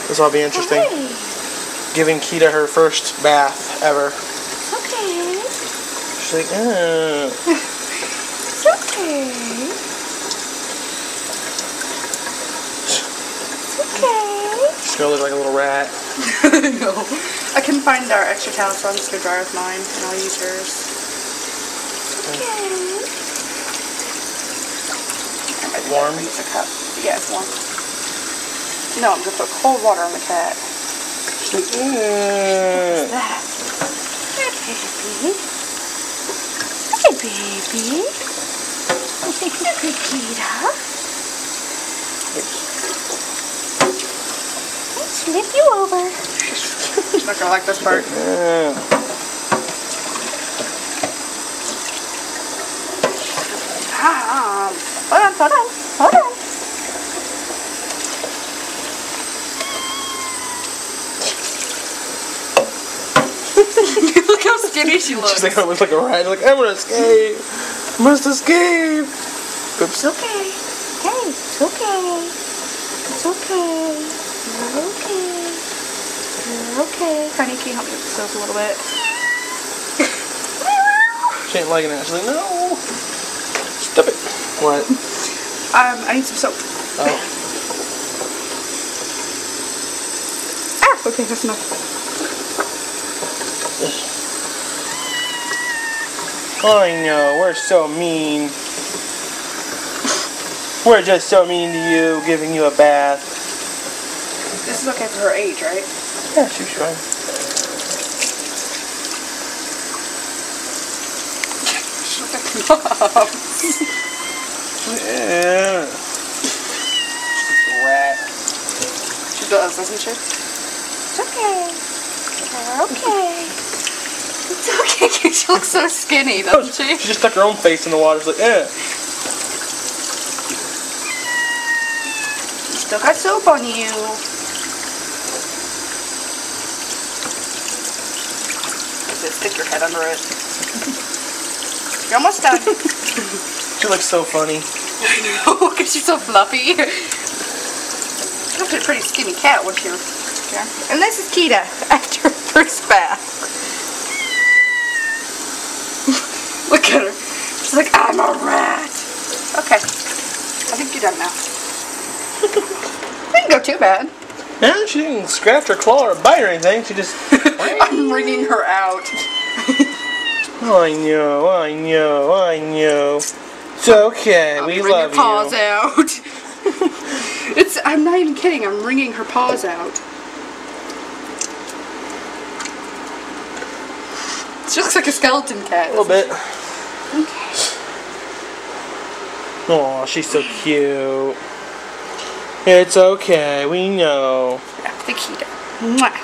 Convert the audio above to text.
This will be interesting. Okay. Giving Kita her first bath ever. Okay. She's like, eh. It's okay. It's okay. She's gonna look like a little rat. No. I can find our extra towel, so I'm just gonna dry with mine, and I'll use yours. Okay. Warm? Use a cup. Yeah, it's warm. No, I'm gonna put cold water on the cat. She's like, eh. What's that? Hey, baby. Hey, baby. Hey, Kita. Let's flip you over. She's not gonna like this part. Eh. Hold on. Hold on. Look how skinny she looks. She's like, I look like a rat. Like, I'm gonna escape. Must escape. It's okay. Hey, it's okay. It's okay. You're okay. You're okay. Honey, can you help me with the soap a little bit? She ain't liking it. She's like, no. Stop it. What? I need some soap. Oh. Ah, okay, that's enough. I know, we're so mean. We're just so mean to you, giving you a bath. This is okay for her age, right? Yeah, she's fine. Yeah. She's a rat. She does, doesn't she? It's okay. You're okay. It's okay, she looks so skinny, doesn't she? She just stuck her own face in the water. She's like, eh. You still got soap on you. Just stick your head under it. You're almost done. She looks so funny. Look at she's so fluffy. She looks like a pretty skinny cat, wouldn't you? Yeah. And this is Kita after her first bath. Look at her. She's like, I'm a rat. Okay. I think you're done now. Didn't go too bad. Yeah, she didn't scratch her claw or bite or anything. She just... I'm wringing her out. I know. It's okay. We Wring love your paws you. out. I'm not even kidding. I'm wringing her paws out. She looks like a skeleton cat. A little bit. Okay. Aw, she's so cute. It's okay. We know. Yeah, the Kita. Mwah.